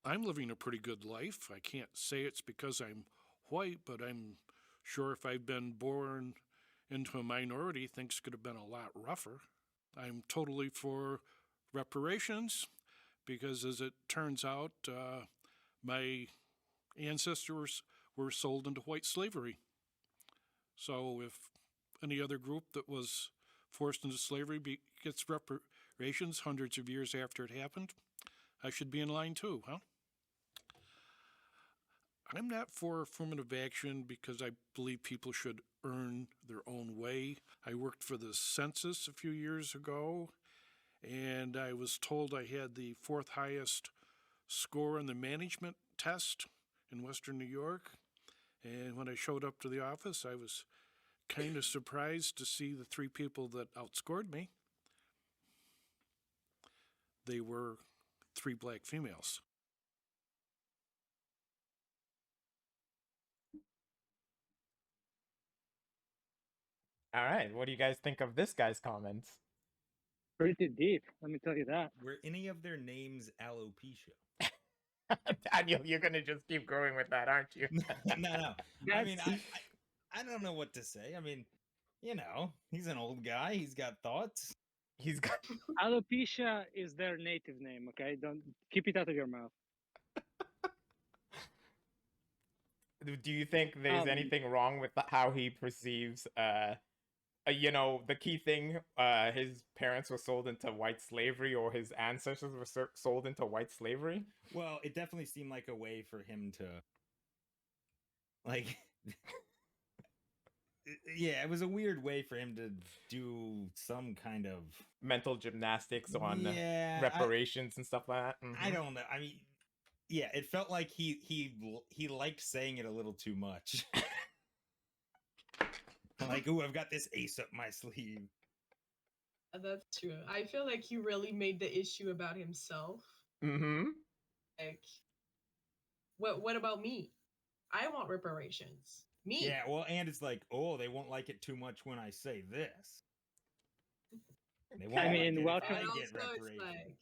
I'm living a pretty good life. I can't say it's because I'm white, but I'm sure if I'd been born into a minority, things could have been a lot rougher. I'm totally for reparations because, as it turns out, my ancestors were sold into white slavery. So if any other group that was forced into slavery gets reparations hundreds of years after it happened, I should be in line too, huh? I'm not for affirmative action because I believe people should earn their own way. I worked for the census a few years ago, and I was told I had the fourth highest score in the management test in Western New York. And when I showed up to the office, I was kind of surprised to see the three people that outscored me. They were three black females. All right, what do you guys think of this guy's comments? Pretty deep, let me tell you that. Were any of their names alopecia? Daniel, you're gonna just keep going with that, aren't you? No. I mean, I don't know what to say. I mean, he's an old guy. He's got thoughts. He's got Alopecia is their native name, okay? Don't keep it out of your mouth. Do you think there's anything wrong with how he perceives the key thing, his parents were sold into white slavery, or his ancestors were sold into white slavery? Well, it definitely seemed like a way for him to, like, yeah, it was a weird way for him to do some kind of mental gymnastics on reparations and stuff like that. Mm-hmm. I don't know. I mean, yeah, it felt like he liked saying it a little too much. Like, oh, I've got this ace up my sleeve. That's true. I feel like he really made the issue about himself. Mm-hmm. Like, what about me? I want reparations. Me. Yeah, well, and it's like, oh, they won't like it too much when I say this. They won't welcome. And also, it's like,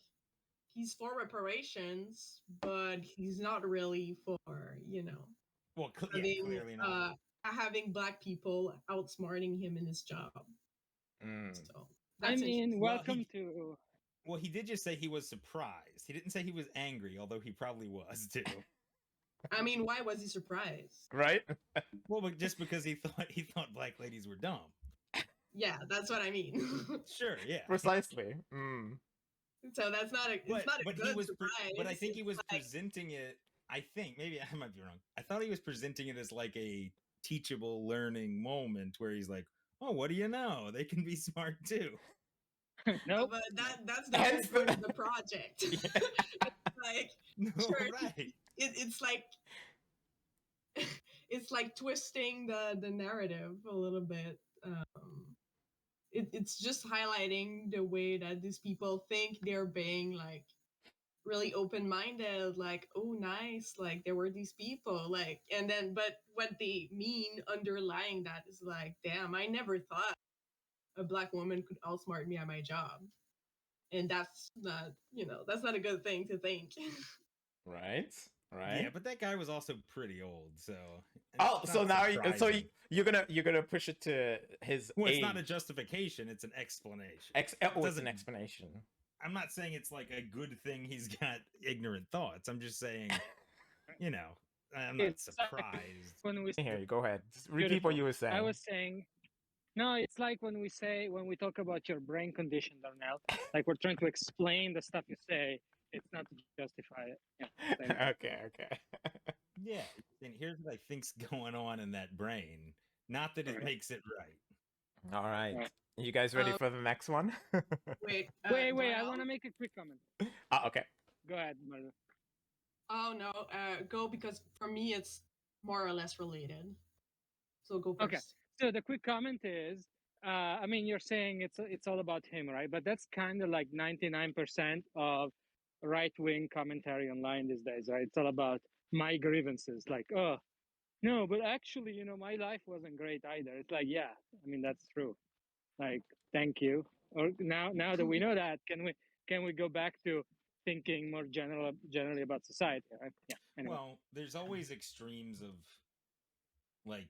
he's for reparations, but he's not really for, well, clearly not. Having black people outsmarting him in his job. So welcome to. Well, he did just say he was surprised. He didn't say he was angry, although he probably was too. I mean, why was he surprised? Right? Well, but just because he thought black ladies were dumb. Yeah, that's what I mean. Sure, yeah, precisely. So that's not a. It's not a good surprise. But I think he was presenting it. I think maybe I might be wrong. I thought he was presenting it as like a teachable learning moment where he's like, "Oh, what do you know? They can be smart too." No, but that's the whole point of the project. It's like, sure, right. It's like it's like twisting the narrative a little bit. It's just highlighting the way that these people think they're being like really open-minded, like, oh, nice, like there were these people, like, and then but what they mean underlying that is like, damn, I never thought a black woman could outsmart me at my job. And that's not a good thing to think. Right. Yeah, but that guy was also pretty old, so. So now, you're gonna push it to his. Well, age. It's not a justification; it's an explanation. It's an explanation. I'm not saying it's like a good thing he's got ignorant thoughts. I'm just saying, I'm not surprised. Here, go ahead. Just repeat what you were saying. I was saying. No, it's like when we talk about your brain condition, Darnell, like we're trying to explain the stuff you say. It's not to justify it. Yeah, okay. Yeah, and here's what I think's going on in that brain. Not that it makes it right. All right. You guys ready for the next one? Wait. I want to make a quick comment. Okay. Go ahead, Marla. Oh, no. Go, because for me, it's more or less related. So go first. Okay. So the quick comment is, you're saying it's all about him, right? But that's kind of like 99% of right-wing commentary online these days, right? It's all about my grievances, like, oh, no, but actually, my life wasn't great either. It's like, yeah, that's true. Like, thank you. Or now that we know that, can we go back to thinking more generally about society, right? Yeah. Anyway. Well, there's always extremes of like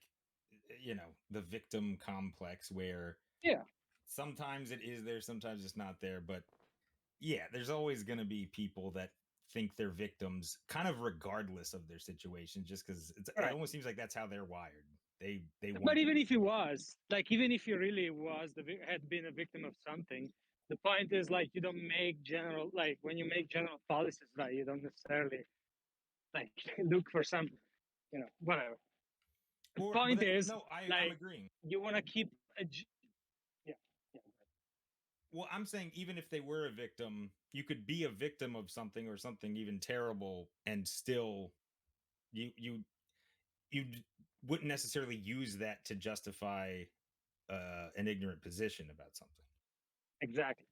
the victim complex where Yeah. sometimes it is there, sometimes it's not there, but yeah, there's always going to be people that think they're victims kind of regardless of their situation, just because it Right. almost seems like that's how they're wired. They want But to even be if he was, like, even if he really was had been a victim of something, the point is, like, you don't make general, like, when you make general policies, like, you don't necessarily, like, look for some, whatever. The point is, no, I'm like, agreeing. you want to keep yeah. Well, I'm saying even if they were a victim, you could be a victim of something or something even terrible, and still you wouldn't necessarily use that to justify an ignorant position about something. Exactly.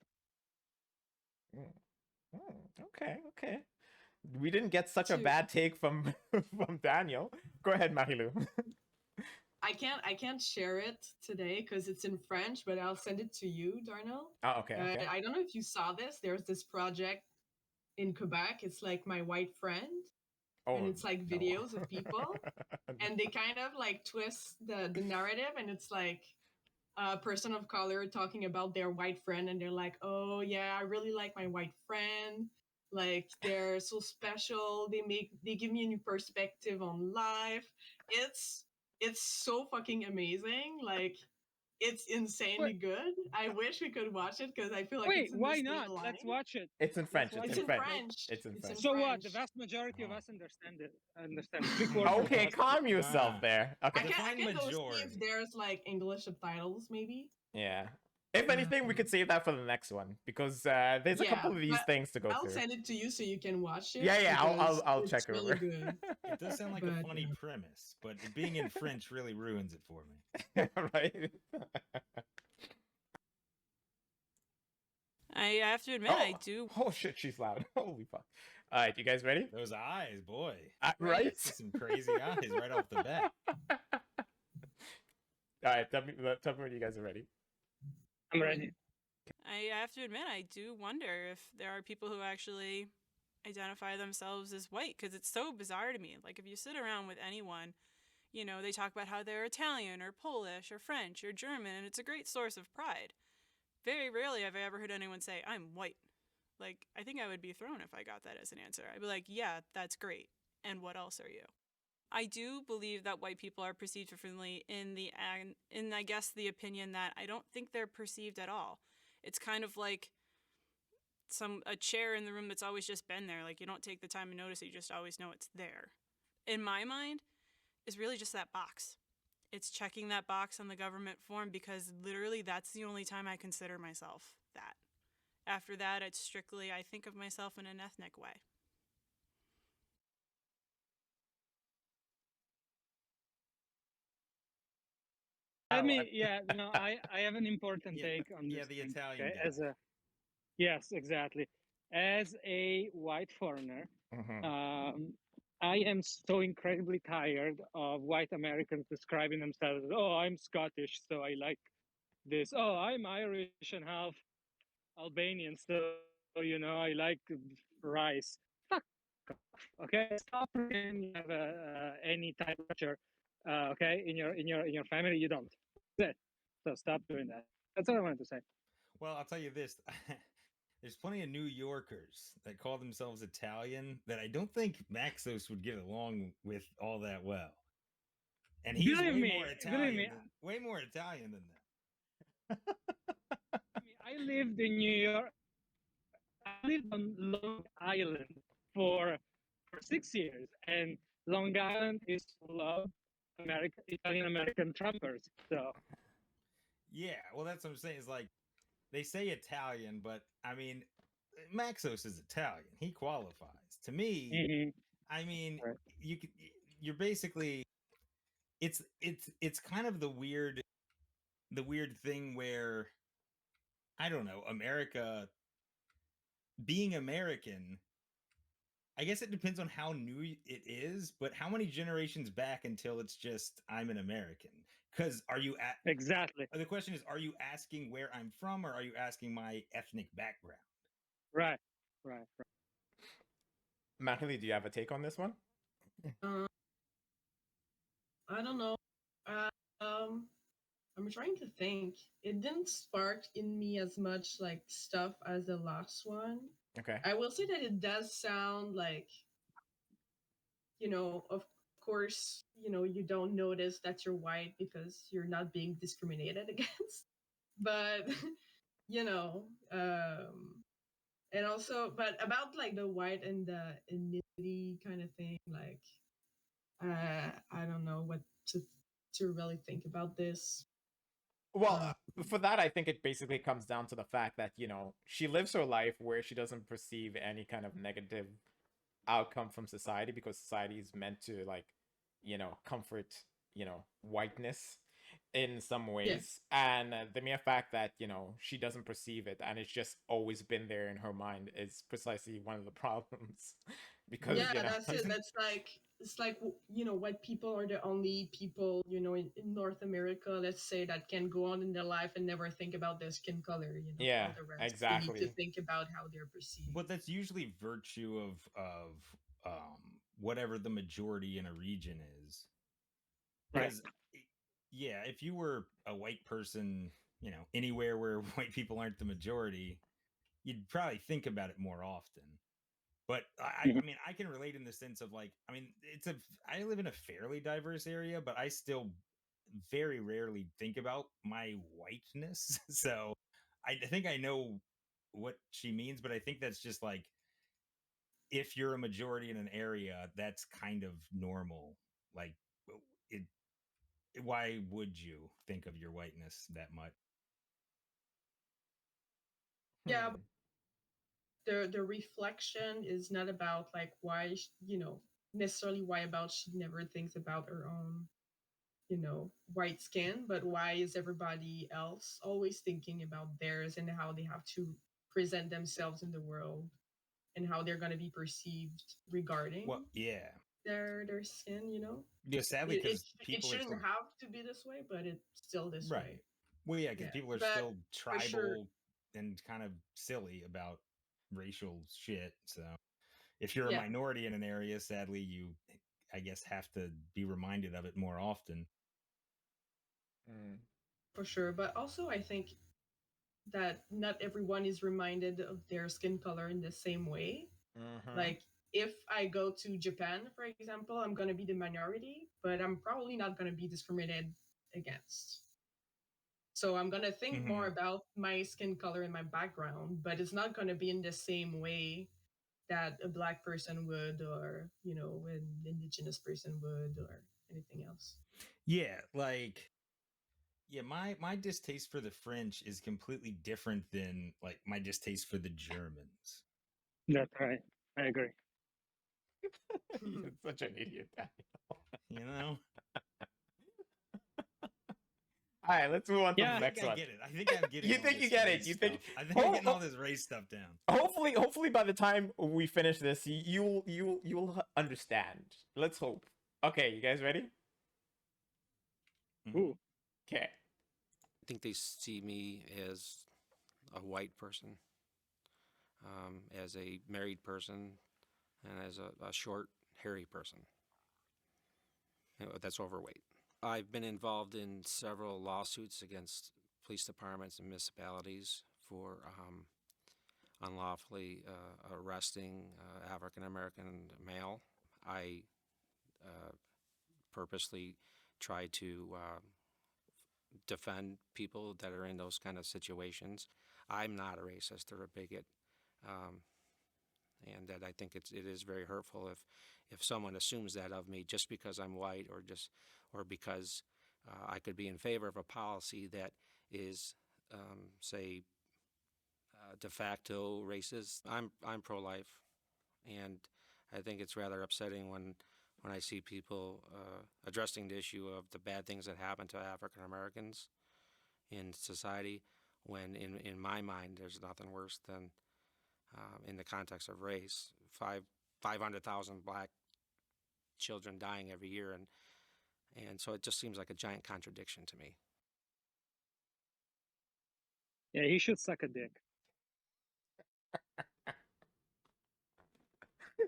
Okay. We didn't get such a To- bad take from from Daniel. Go ahead, Marilu. I can't share it today because it's in French, but I'll send it to you, Darnell. Oh, okay. I don't know if you saw this. There's this project in Quebec. It's like My White Friend, and it's like no. videos of people, and they kind of like twist the narrative, and it's like a person of color talking about their white friend, and they're like, oh yeah, I really like my white friend, like they're so special, they give me a new perspective on life. It's so fucking amazing, like it's insanely good. I wish we could watch it because I feel like Wait, it's in why the not? same line. Let's watch it. It's in French. watch It's It's in in French. French. It's in It's in French. So what? The French. vast majority of Oh. us understand it. Understand 3/4 of Okay, us. calm yourself Ah. there. Okay. I Define can go see majority. if there's like English subtitles, maybe. Yeah. If anything, we could save that for the next one because there's a couple of these but things to go I'll through. send it to you so you can watch it. Yeah, because I'll it's check really over. good. It does sound like a But, funny premise, but it being in French really ruins it for me. Right? I have to admit, I do. Oh shit, she's loud. Holy fuck! All right, you guys ready? Those eyes, boy. Right? Some crazy eyes right off the bat. All right, tell me when you guys are ready. I'm ready. I have to admit, I do wonder if there are people who actually identify themselves as white, because it's so bizarre to me. Like, if you sit around with anyone, they talk about how they're Italian or Polish or French or German, and it's a great source of pride. Very rarely have I ever heard anyone say, I'm white. Like, I think I would be thrown if I got that as an answer. I'd be like, yeah, that's great. And what else are you? I do believe that white people are perceived differently in I guess the opinion that I don't think they're perceived at all. It's kind of like a chair in the room that's always just been there. Like, you don't take the time to notice it, you just always know it's there. In my mind, is really just that box. It's checking that box on the government form because literally that's the only time I consider myself that. After that, it's strictly I think of myself in an ethnic way. I have an important take on this. Yeah, the thing, Italian okay? guy. Yes, exactly. As a white foreigner, I am so incredibly tired of white Americans describing themselves as, oh, I'm Scottish, so I like this. Oh, I'm Irish and half Albanian, so I like rice. Fuck off. Okay, stop pretending you have any type of culture. Okay, in your family, you don't. That's it. So stop doing that. That's all I wanted to say. Well, I'll tell you this. There's plenty of New Yorkers that call themselves Italian that I don't think Maxos would get along with all that well. And he's Believe way more Italian than them. I lived in New York. I lived on Long Island for 6 years, and Long Island is full of Italian American Trumpers. So yeah, well, that's what I'm saying. Is like they say Italian, but I mean, Maxos is Italian. He qualifies. To me, I mean, right. you're basically it's kind of the weird thing where I don't know, America being American, I guess it depends on how new it is, but how many generations back until it's just I'm an American? Because Exactly. the question is, are you asking where I'm from, or are you asking my ethnic background? Right. Magali, do you have a take on this one? Um, I don't know. Um, I'm trying to think. It didn't spark in me as much like stuff as the last one. Okay. I will say that it does sound like, of course, you don't notice that you're white because you're not being discriminated against. But, you know, and also, but about like the white and the ethnicity kind of thing, like, I don't know what to to really think about this. Well, Uh, for that, I think it basically comes down to the fact that, she lives her life where she doesn't perceive any kind of negative outcome from society because society is meant to, like, comfort, whiteness in some yeah. ways. And the mere fact that, she doesn't perceive it and it's just always been there in her mind is precisely one of the problems. Because, Yeah, you know, that's it. That's like it's like white people are the only people in North America, let's say, that can go on in their life and never think about their skin color. yeah, All the rest they need to exactly. think about how they're perceived. But that's usually virtue of whatever the majority in a region is. Right. Because yeah, if you were a white person, anywhere where white people aren't the majority, you'd probably think about it more often. But I Mhm. mean, I can relate in the sense of like, I mean, I live in a fairly diverse area, but I still very rarely think about my whiteness. So I think I know what she means, but I think that's just like, if you're a majority in an area, that's kind of normal. Like, it, why would you think of your whiteness that much? Yeah, Hmm. the reflection is not about like why necessarily why about she never thinks about her own white skin, but why is everybody else always thinking about theirs and how they have to present themselves in the world and how they're going to be perceived regarding Well, yeah. their skin. Yeah, sadly, it, it, because it people are shouldn't still have to be this way, but it's still this right. way. Well, yeah, because Yeah, people are but still for sure, tribal and kind of silly about racial shit. So if you're a yeah, minority in an area, sadly, you, I guess, have to be reminded of it more often. Hmm. for sure. But also I think that not everyone is reminded of their skin color in the same way. Mm-hmm. Like if I go to Japan, for example, I'm going to be the minority, but I'm probably not going to be discriminated against. So I'm going to think more Mm-hmm. about my skin color and my background, but it's not going to be in the same way that a black person would, or, an indigenous person would, or anything else. Yeah, like yeah, my distaste for the French is completely different than like my distaste for the Germans. That's right. I agree. You're such an idiot, Daniel. You know, All right, let's move on to I the Yeah. think next I one. get it. I think I'm getting You all think you this get it? race You think? stuff. I think I'm getting all this race stuff down. Hopefully, by the time we finish this, you'll understand. Let's hope. Okay, you guys ready? Mhm. Ooh. Okay. I think they see me as a white person, as a married person, and as a short, hairy person that's overweight. I've been involved in several lawsuits against police departments and municipalities for unlawfully arresting African American male. I purposely try to defend people that are in those kind of situations. I'm not a racist or a bigot, um, and that I think it is very hurtful if someone assumes that of me just because I'm white or because I could be in favor of a policy that is, say, de facto racist. I'm pro-life, and I think it's rather upsetting when I see people addressing the issue of the bad things that happen to African Americans in society, when in my mind there's nothing worse than in the context of race, 500,000 black children dying every year, and so it just seems like a giant contradiction to me. Yeah, he should suck a dick.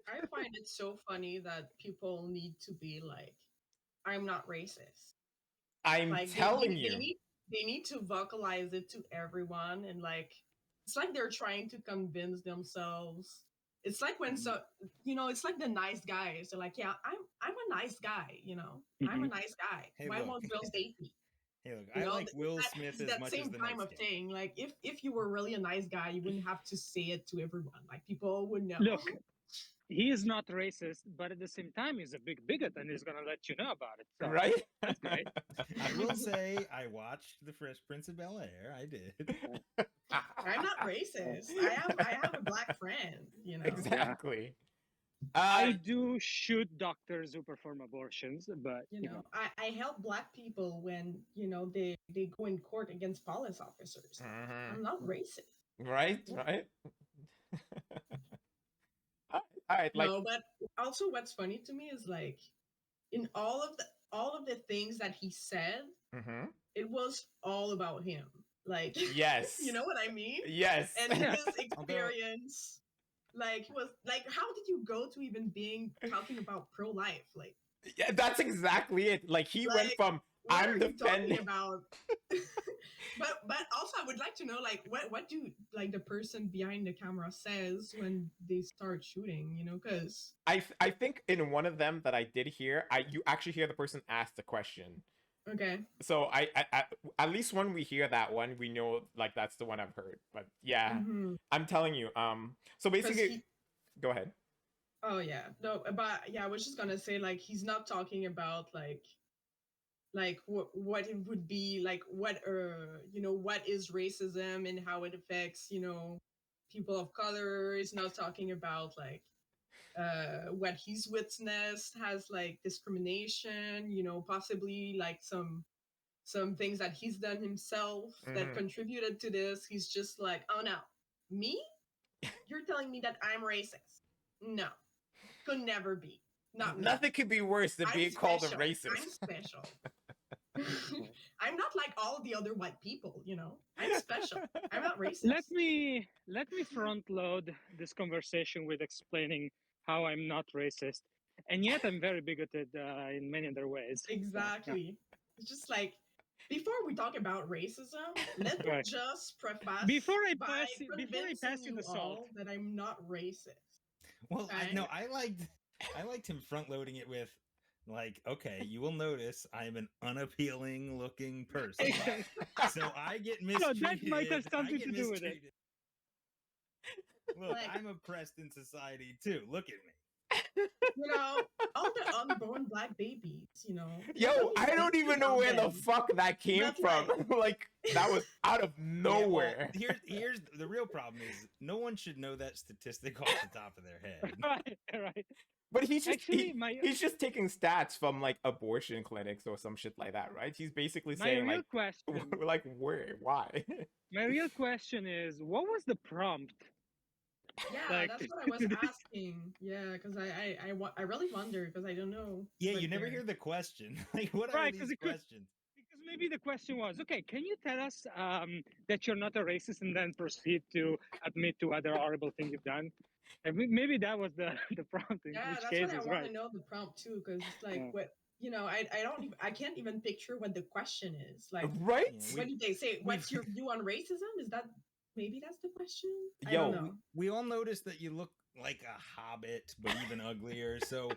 I find it so funny that people need to be like, I'm not racist. I'm Like telling you. they need to vocalize it to everyone, and like it's like they're trying to convince themselves. It's like when it's like the nice guys. They're like, yeah, I'm a nice guy, I'm a nice guy. Hey, Why look. won't girls date me? Hey, look, You I know, like Will that, Smith it's as that much as same the time nice of guy. thing. Like if you were really a nice guy, you wouldn't have to say it to everyone. Like people would know. Look, he is not racist, but at the same time, he's a big bigot, and he's gonna let you know about it. So Right? that's great. I will say I watched The Fresh Prince of Bel-Air. I did. I'm not racist. I have a black friend. Exactly. I do shoot doctors who perform abortions, but I help black people when they go in court against police officers. I'm not racist. Right. All right. Like, No, but also what's funny to me is like in all of the things that he said, it was all about him. Like, yes. you know what I mean? Yes. And his experience, like, was like, how did you go to even talking about pro-life? Like, yeah, that's exactly it. Like he went like, from what I'm are you defending talking about? but also I would like to know, like, what do like the person behind the camera says when they start shooting, because I think in one of them that I did hear, you actually hear the person ask the question. okay. So I at least when we hear that one, we know like that's the one I've heard. But yeah, I'm telling you. So basically, go ahead. Oh yeah, no, but yeah, I was just gonna say like he's not talking about like what it would be like what what is racism and how it affects people of color. He's not talking about like what he's witnessed has like discrimination, possibly like some things that he's done himself that contributed to this. He's just like, oh no, me? You're telling me that I'm racist? No, could never be. Not me. Nothing could be worse than being called a I'm racist. special. I'm not like all the other white people, I'm special. I'm not racist. Let me front load this conversation with explaining how I'm not racist, and yet I'm very bigoted in many other ways. Exactly. It's just like before we talk about racism, let me just preface before I by pass you the salt all that I'm not racist. Well, okay? I liked him front loading it with like, okay, you will notice I'm an unappealing looking person. So I get mistreated. No, that might have something to do with it. Look, I'm oppressed in society too. Look at me. All the unborn black babies, Yo, I don't even know where the fuck that came from. Like that was out of nowhere. Yeah, well, here's the real problem is no one should know that statistic off the top of their head. Right. But he's just actually he's just taking stats from like abortion clinics or some shit like that, right? He's basically saying like, question, like where, why? My real question is, what was the prompt? Yeah, that's what I was asking. Yeah, because I really wonder because I don't know. Yeah, you never hear the question. Like, what are these questions? Because maybe the question was, okay, can you tell us that you're not a racist and then proceed to admit to other horrible things you've done? And maybe that was the prompt. Yeah, that's what I want to know the prompt too, because it's like what I can't even picture what the question is. Like, right? What did they say? What's your view on racism? Is that maybe that's the question? Yo, I don't know. We all noticed that you look like a hobbit, but even uglier. So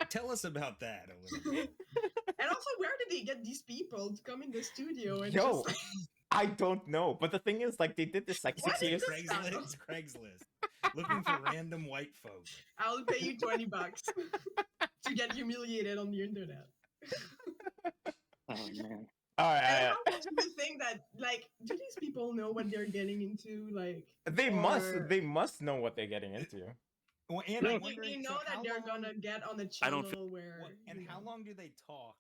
tell us about that a little bit. And also, where did they get these people to come in the studio? And yo, just, like... I don't know. But the thing is, like, they did this like 6 years. Craigslist. Looking for random white folk. I'll pay you $20 to get humiliated on the internet. Oh man. All right. How much do you think that, like, do these people know what they're getting into? Like, they must know what they're getting into. Well, and I'm they wondering, know that they're gonna get on the channel where. And how long do they talk?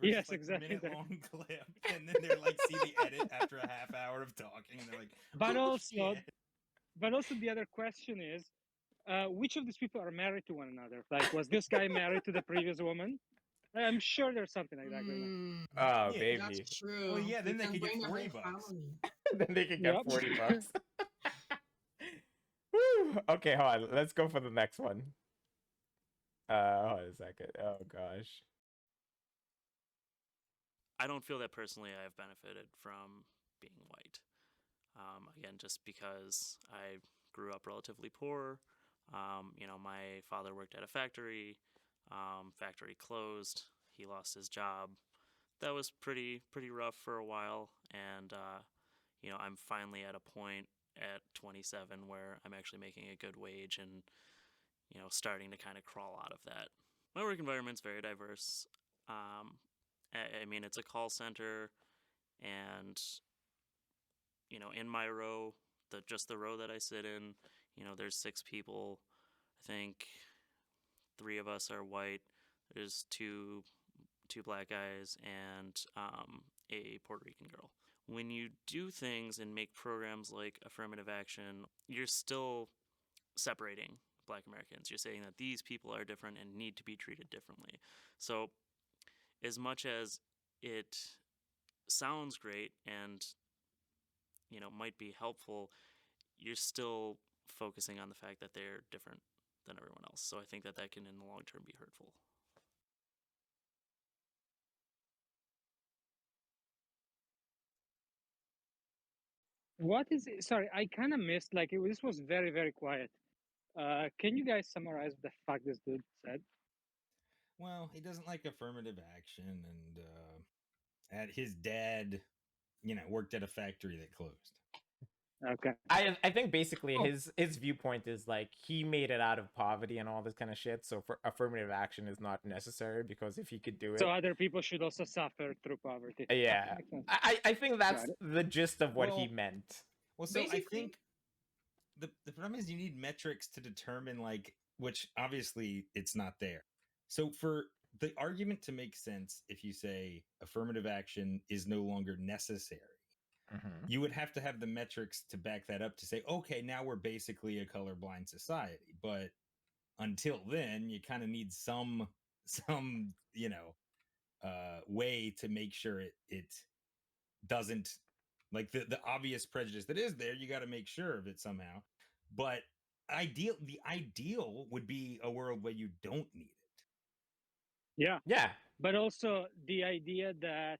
Yes, like exactly. A minute-long clip, and then they're like, see the edit after a half hour of talking, and they're like, but also the other question is, which of these people are married to one another? Like, was this guy married to the previous woman? I'm sure there's something like that going on. Oh, yeah, baby. That's true. Well, yeah, then they could get $40. Then they could get $40. Okay, hold on. Let's go for the next one. Hold on a second. Oh gosh. I don't feel that personally I have benefited from being white. Again, just because I grew up relatively poor. My father worked at a factory. Factory closed. He lost his job. That was pretty rough for a while, and I'm finally at a point at 27 where I'm actually making a good wage and starting to kind of crawl out of that. My work environment's very diverse. I mean, it's a call center, and in my row, the row that I sit in, there's 6 people. I think 3 of us are white. There's two black guys and a Puerto Rican girl. When you do things and make programs like affirmative action, you're still separating Black Americans. You're saying that these people are different and need to be treated differently. So, as much as it sounds great and might be helpful, you're still focusing on the fact that they're different than everyone else. So I think that can in the long term be hurtful. What is it? Sorry, I kind of missed. This was very, very quiet. Can you guys summarize the fuck this dude said? Well, he doesn't like affirmative action, and at his dad, worked at a factory that closed. Okay. I think basically Oh. his viewpoint is like he made it out of poverty and all this kind of shit. So for affirmative action is not necessary because if he could do it, So other people should also suffer through poverty. yeah, Makes sense. I think that's Got it. the gist of what he Well- meant. Well, so I Basically- think the problem is you need metrics to determine which obviously it's not there. So for the argument to make sense, if you say affirmative action is no longer necessary, you would have to have the metrics to back that up to say, okay, now we're basically a colorblind society. But until then, you kind of need some way to make sure it doesn't, like the obvious prejudice that is there, you got to make sure of it somehow. But the ideal would be a world where you don't need it. Yeah. Yeah, But also the idea that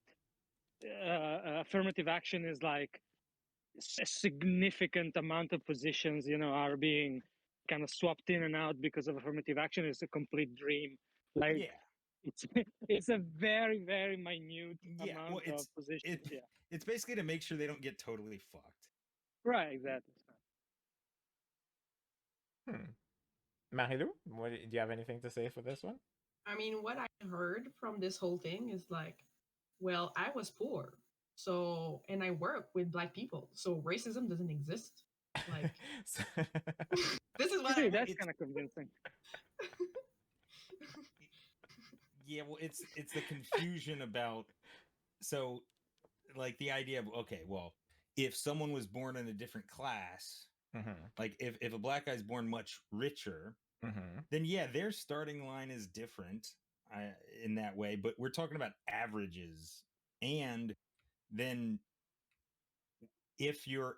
affirmative action is like a significant amount of positions, are being kind of swapped in and out because of affirmative action is a complete dream. Like it's it's a very, very minute amount of positions. It's basically to make sure they don't get totally fucked. Right, exactly. Marilou, do you have anything to say for this one? I mean, what I heard from this whole thing is like, well, I was poor, so and I work with Black people, so racism doesn't exist. Like, this is what Hey, I that's kind of convincing. Yeah, well, it's the confusion about, so like the idea of, okay, well, if someone was born in a different class, like if a black guy's born much richer, then yeah, their starting line is different in that way. But we're talking about averages, and then if you're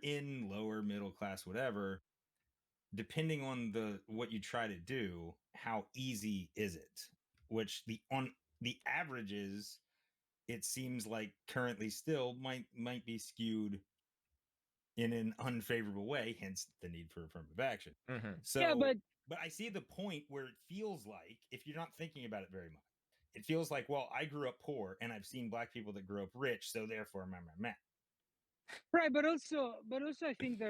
in lower middle class, whatever, depending on what you try to do, how easy is it? Which on the averages, it seems like currently still might be skewed in an unfavorable way, hence the need for affirmative action. So Yeah, but I see the point where it feels like, if you're not thinking about it very much, it feels like, well, I grew up poor and I've seen Black people that grew up rich, so therefore meh. right, but also I think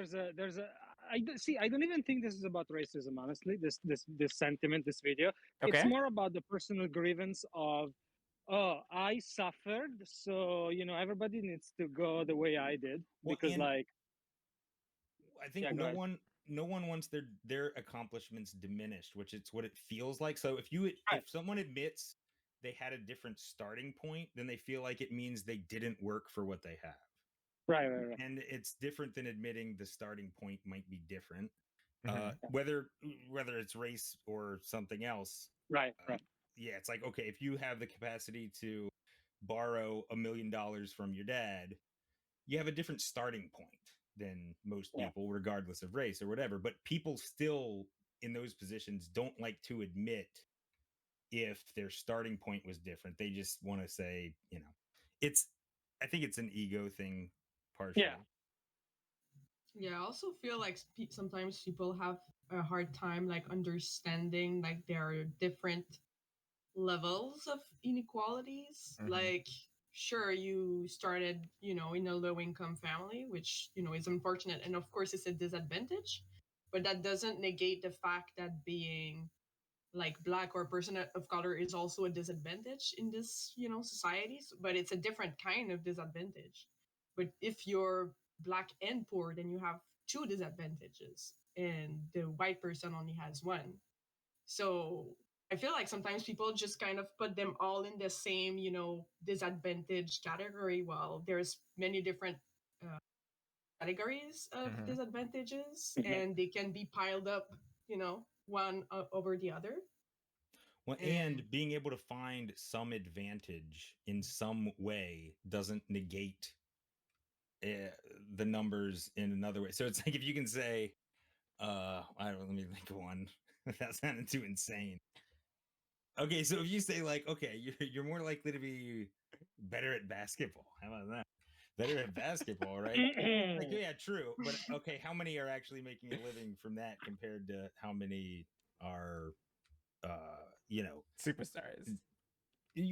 I don't even think this is about racism, honestly. This sentiment, this video, it's Okay. more about the personal grievance of, oh, I suffered, so everybody needs to go the way I did, Well, because and like I think yeah, go ahead. no one wants their accomplishments diminished, which it's what it feels like. So if Right. someone admits they had a different starting point, then they feel like it means they didn't work for what they have. Right. And it's different than admitting the starting point might be different, Mhm. whether it's race or something else. Right. Yeah, it's like, okay, if you have the capacity to borrow $1 million from your dad, you have a different starting point. than most Yeah. people, regardless of race or whatever. But people still in those positions don't like to admit if their starting point was different. They just want to say, I think it's an ego thing partially. Yeah, I also feel like sometimes people have a hard time like understanding like there are different levels of inequalities. Mhm. Like, sure, you started, in a low income family, which, is unfortunate. And of course, it's a disadvantage. But that doesn't negate the fact that being like black or a person of color is also a disadvantage in this, societies. But it's a different kind of disadvantage. But if you're black and poor, then you have two disadvantages. And the white person only has one. So I feel like sometimes people just kind of put them all in the same, disadvantage category. While there's many different uh, categories of Mhm. disadvantages, Mhm. and they can be piled up, one over the other. Well, and being able to find some advantage in some way doesn't negate the numbers in another way. So it's like if you can say, I don't know, let me think of one. That sounded too insane. Okay, so if you say like, okay, you're more likely to be better at basketball. How about that? Better at basketball, right? Like, yeah, true. But okay, how many are actually making a living from that compared to how many are, Superstars.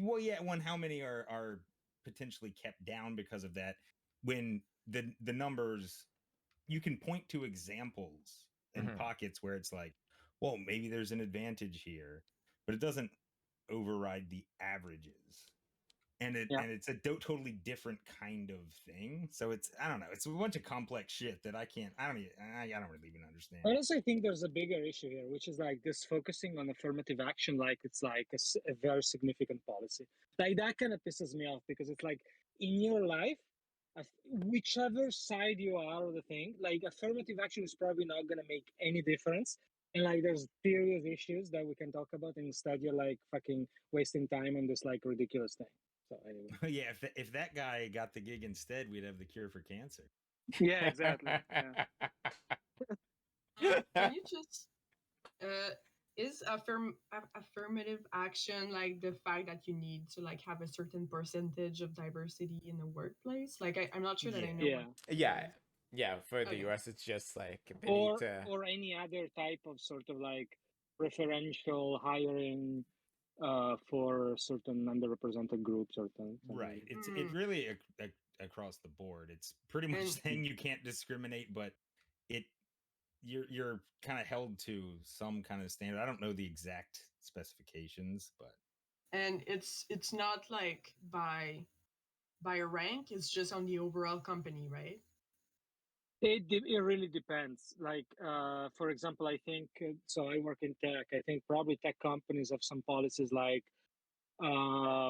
well, yeah, how many are potentially kept down because of that? When the numbers, you can point to examples and Mhm. pockets where it's like, well, maybe there's an advantage here, but it doesn't override the averages. And Yeah. it's a totally different kind of thing. So it's, I don't know, it's a bunch of complex shit that I don't really even understand. Honestly, I think there's a bigger issue here, which is like this focusing on affirmative action, like it's like a very significant policy. Like that kind of pisses me off because it's like in your life, whichever side you are of the thing, like affirmative action is probably not going to make any difference. And like there's serious issues that we can talk about. And instead, you're like fucking wasting time on this like ridiculous thing. So anyway. Yeah, if that guy got the gig instead, we'd have the cure for cancer. Yeah, exactly. Yeah. Can you just is affirmative action like the fact that you need to like have a certain percentage of diversity in the workplace? Like I'm not sure that I know Yeah. what. Yeah. Yeah, for the Okay. US it's just like they need to Or any other type of sort of like preferential hiring for certain underrepresented groups or things. Right. Mm. It really across the board. It's pretty much And saying you can't discriminate, but it you're kind of held to some kind of standard. I don't know the exact specifications, but it's not like by rank, it's just on the overall company, right? It really depends. Like for example, I think so. I work in tech. I think probably tech companies have some policies like uh,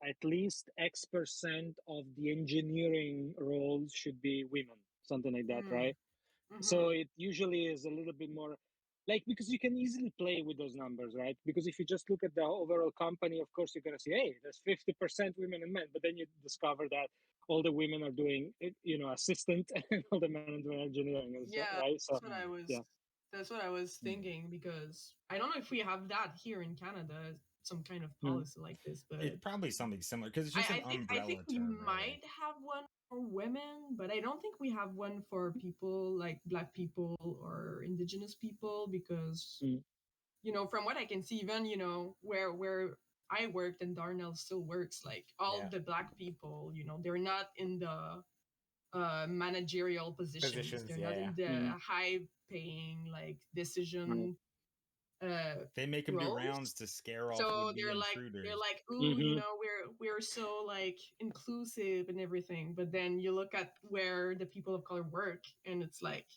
at least X% of the engineering roles should be women, something like that, Mm. right? So Mm-hmm. it usually is a little bit more like because you can easily play with those numbers, right? Because if you just look at the overall company, of course, you're going to see, hey, there's 50% women and men. But then you discover that all the women are doing, assistant and all the men are doing engineering, Yeah, right? So, yeah. that's what I was thinking, because I don't know if we have that here in Canada, some kind of Mm. policy like this, but it's probably something similar because it's just an I think umbrella we term, might really. have one for women, but I don't think we have one for people like black people or indigenous people, because Mm. from what I can see, even where I worked and Darnell still works, like all Yeah. the black people, they're not in the managerial positions. Positions, They're not yeah. in the Mm. high paying like Right. decision They make them do rounds roles. to scare off So would-be they're intruders. like, ooh, Mm-hmm. we're so like inclusive and everything. But then you look at where the people of color work, and it's like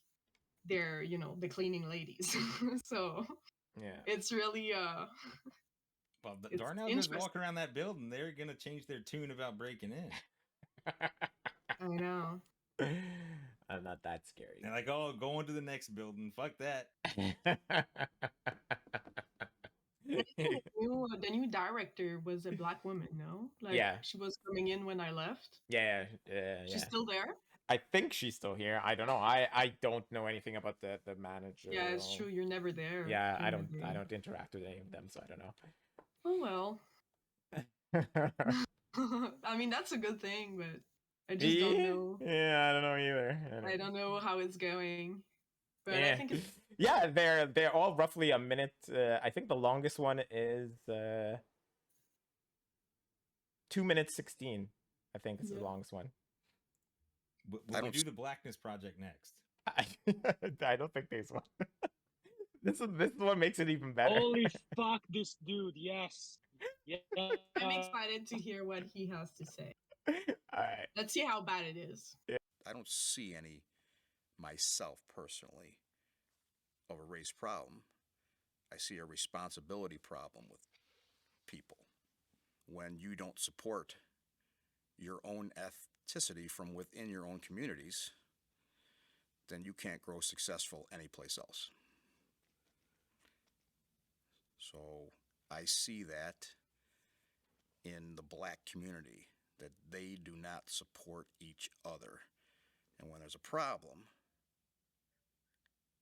they're the cleaning ladies. So Yeah. it's really Well, it's Darnell goes walk interesting. around that building, they're gonna change their tune about breaking in. I know. I'm not that scary. They're like, oh, go on to the next building. Fuck that. And I think the new director was a black woman, no? Like Yeah. she was coming in when I left. Yeah, She's yeah. still there? I think she's still here. I don't know. I don't know anything about the manager. Yeah, it's true. You're never there. Yeah, I during the don't day. interact with any of them, so I don't Oh well. I mean, that's a good thing, but I just don't know. Yeah, I don't know either. I don't know how it's going. But Yeah. I think it's Yeah, they're all roughly a minute. I think the longest one is 2 minutes 16. I think is the Yeah. longest one. Will we do the Blackness Project next? I don't think there's one. This is what makes it even better. Holy fuck, this dude! Yes. Yeah. I'm excited to hear what he has to say. All right. Let's see how bad it is. I don't see any myself personally of a race problem. I see a responsibility problem with people. When you don't support your own ethnicity from within your own communities, then you can't grow successful anyplace else. So I see that in the black community, that they do not support each other. And when there's a problem,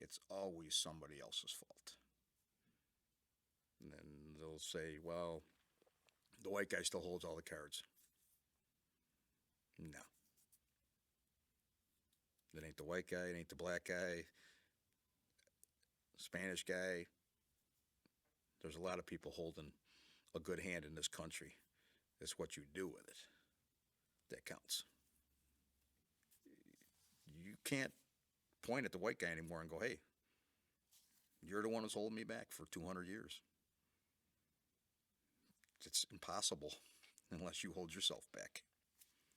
it's always somebody else's fault. And then they'll say, well, the white guy still holds all the cards. No. It ain't the white guy, it ain't the black guy, Spanish guy. There's a lot of people holding a good hand in this country. It's what you do with it that counts. You can't point at the white guy anymore and go, hey, you're the one who's holding me back for 200 years. It's impossible unless you hold yourself back.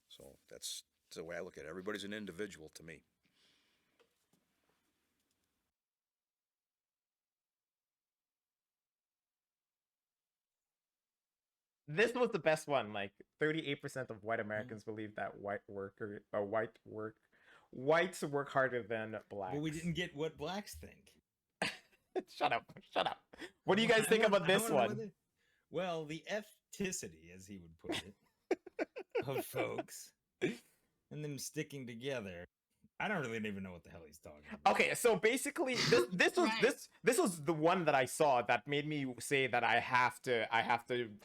So that's the way I look at it. Everybody's an individual to me. This was the best one. Like 38% of white Americans believe that whites work harder than blacks. Well, we didn't get what blacks think. Shut up. What do you guys think about this one? Well, the ethnicity, as he would put it, of folks and them sticking together. I don't really even know what the hell he's talking about. Okay, so basically, this was Right. this was the one that I saw that made me say that I have to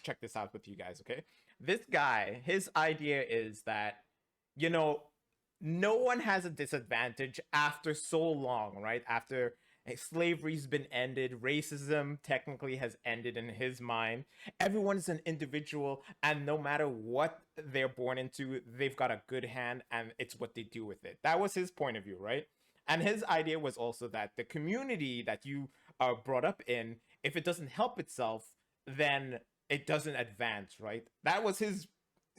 check this out with you guys. Okay, this guy, his idea is that, you know, no one has a disadvantage after so long, right? After slavery's been ended, racism technically has ended in his mind. Everyone is an individual, and no matter what they're born into, they've got a good hand, and it's what they do with it. That was his point of view, right? And his idea was also that the community that you are brought up in, if it doesn't help itself, then it doesn't advance, right? That was his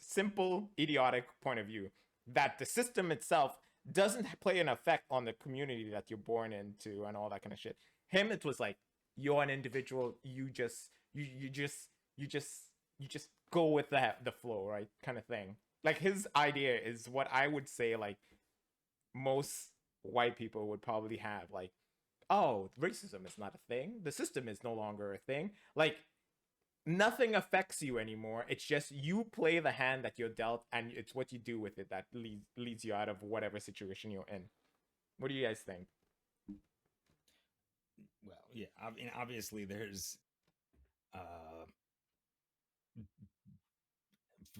simple, idiotic point of view. That the system itself doesn't play an effect on the community that you're born into and all that kind of shit. Him, it was like, you're an individual. You just go with the flow, right? Kind of thing. Like, his idea is what I would say, like, most white people would probably have. Like, oh, racism is not a thing. The system is no longer a thing. Like, nothing affects you anymore. It's just you play the hand that you're dealt, and it's what you do with it that leads you out of whatever situation you're in. What do you guys think? Well, yeah, I mean, obviously there's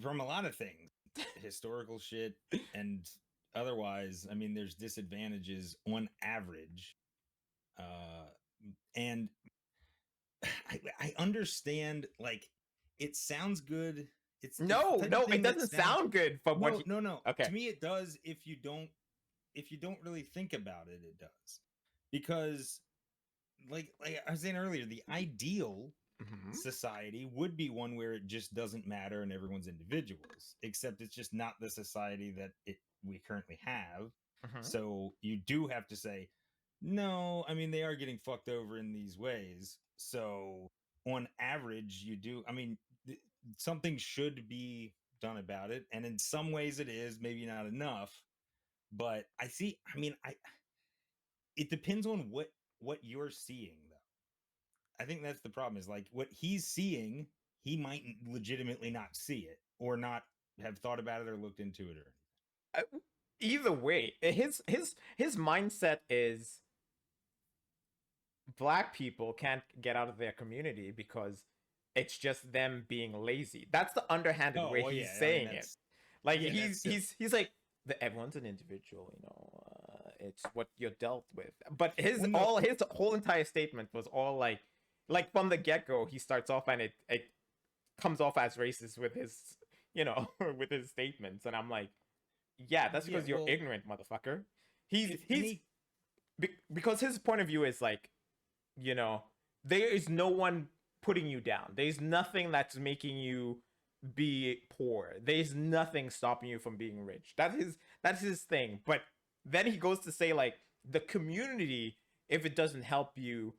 from a lot of things, historical shit and otherwise. I mean, there's disadvantages on average, and I understand. Like, it sounds good. It's No, the type no, of thing it that doesn't sounds- sound good for what. No. Okay. To me, it does. If you don't really think about it, it does. Because, like I was saying earlier, the ideal Mhm. society would be one where it just doesn't matter and everyone's individuals. Except it's just not the society that we currently have. Mhm. So you do have to say, no, I mean, they are getting fucked over in these ways. So on average, you do. I mean, something should be done about it, and in some ways, it is maybe not enough. But I see. I mean, it depends on what you're seeing, though. I think that's the problem. Is like what he's seeing, he might legitimately not see it, or not have thought about it or looked into it, or anything. either way, his mindset is black people can't get out of their community because it's just them being lazy. That's the underhanded way he's saying it. Like he's like everyone's an individual, it's what you're dealt with. But his whole entire statement was all like from the get go, he starts off and it comes off as racist with his with his statements, and I'm like, yeah, that's because you're ignorant, motherfucker. Because his point of view is like, there is no one putting you down. There's nothing that's making you be poor. There's nothing stopping you from being rich. That's his thing. But then he goes to say like the community, if it doesn't help you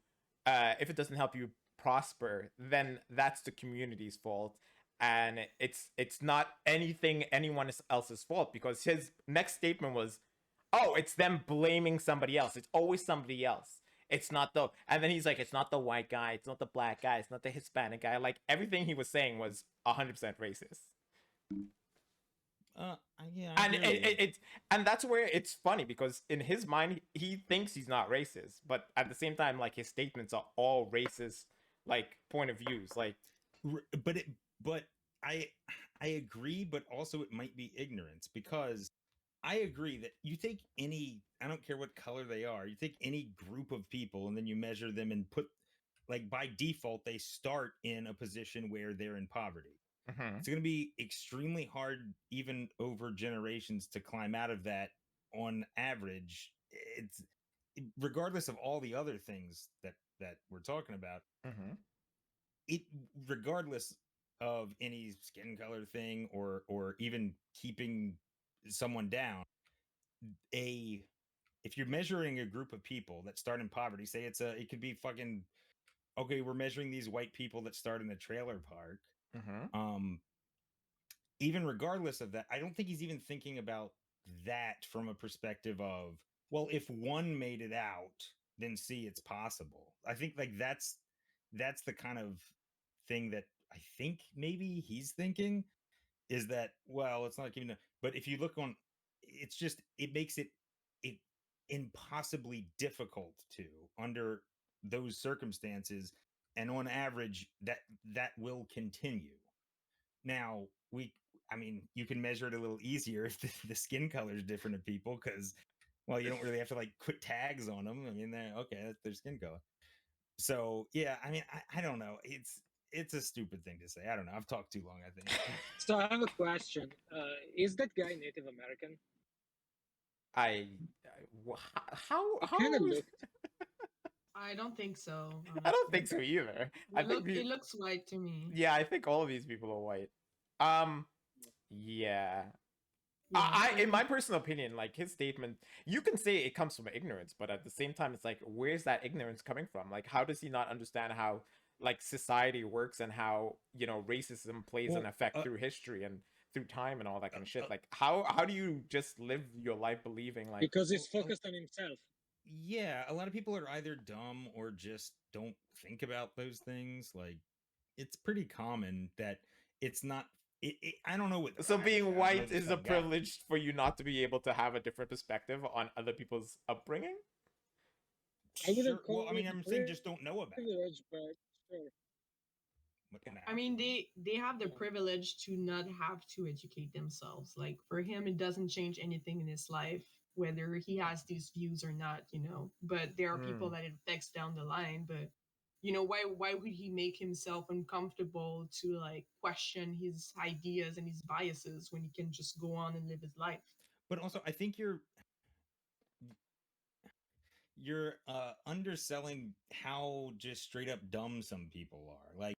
prosper, then that's the community's fault. And it's not anyone else's fault, because his next statement was, oh, it's them blaming somebody else. It's always somebody else. It's not and then he's like, it's not the white guy, it's not the black guy, it's not the Hispanic guy. Like everything he was saying was 100% racist. Yeah, and that's where it's funny, because in his mind he thinks he's not racist, but at the same time, like, his statements are all racist, like, point of views, like. But I agree, but also it might be ignorance, because I agree that you take any, I don't care what color they are, you take any group of people and then you measure them and put, like, by default, they start in a position where they're in poverty. It's going to be extremely hard, even over generations, to climb out of that on average. It's regardless of all the other things that we're talking about. It, regardless of any skin color thing or even keeping someone down, if you're measuring a group of people that start in poverty, say it could be fucking, okay, we're measuring these white people that start in the trailer park. Even regardless of that, I don't think he's even thinking about that from a perspective of, well, if one made it out, then see, it's possible. I think, like, that's the kind of thing that I think maybe he's thinking, is that, well, it's not giving, but if you look on, it's just, it makes it impossibly difficult to, under those circumstances, and on average that will continue. Now, I mean, you can measure it a little easier if the skin color is different of people, because, well, you don't really have to, like, put tags on them. I mean, that's their skin color. So yeah, I mean, I don't know. It's a stupid thing to say. I don't know. I've talked too long, I think. So I have a question. Is that guy Native American? How kind of looked. I don't think so. Honestly. I don't think so either. It looks white to me. Yeah, I think all of these people are white. Yeah. In my personal opinion, like, his statement, you can say it comes from ignorance, but at the same time, it's like, where's that ignorance coming from? Like, how does he not understand how, like, society works, and how, racism plays an effect through history and through time and all that kind of shit? Like, how do you just live your life believing, like, because he's focused on himself? Yeah, a lot of people are either dumb or just don't think about those things. Like, it's pretty common that it's not. I don't know what. So being white is a privilege for you not to be able to have a different perspective on other people's upbringing? Sure. Well, I mean, I'm saying just don't know about it. But sure. I mean, they have the privilege to not have to educate themselves. Like, for him, it doesn't change anything in his life, whether he has these views or not, But there are people that it affects down the line. But why would he make himself uncomfortable to, like, question his ideas and his biases when he can just go on and live his life? But also, I think you're underselling how just straight up dumb some people are. Like,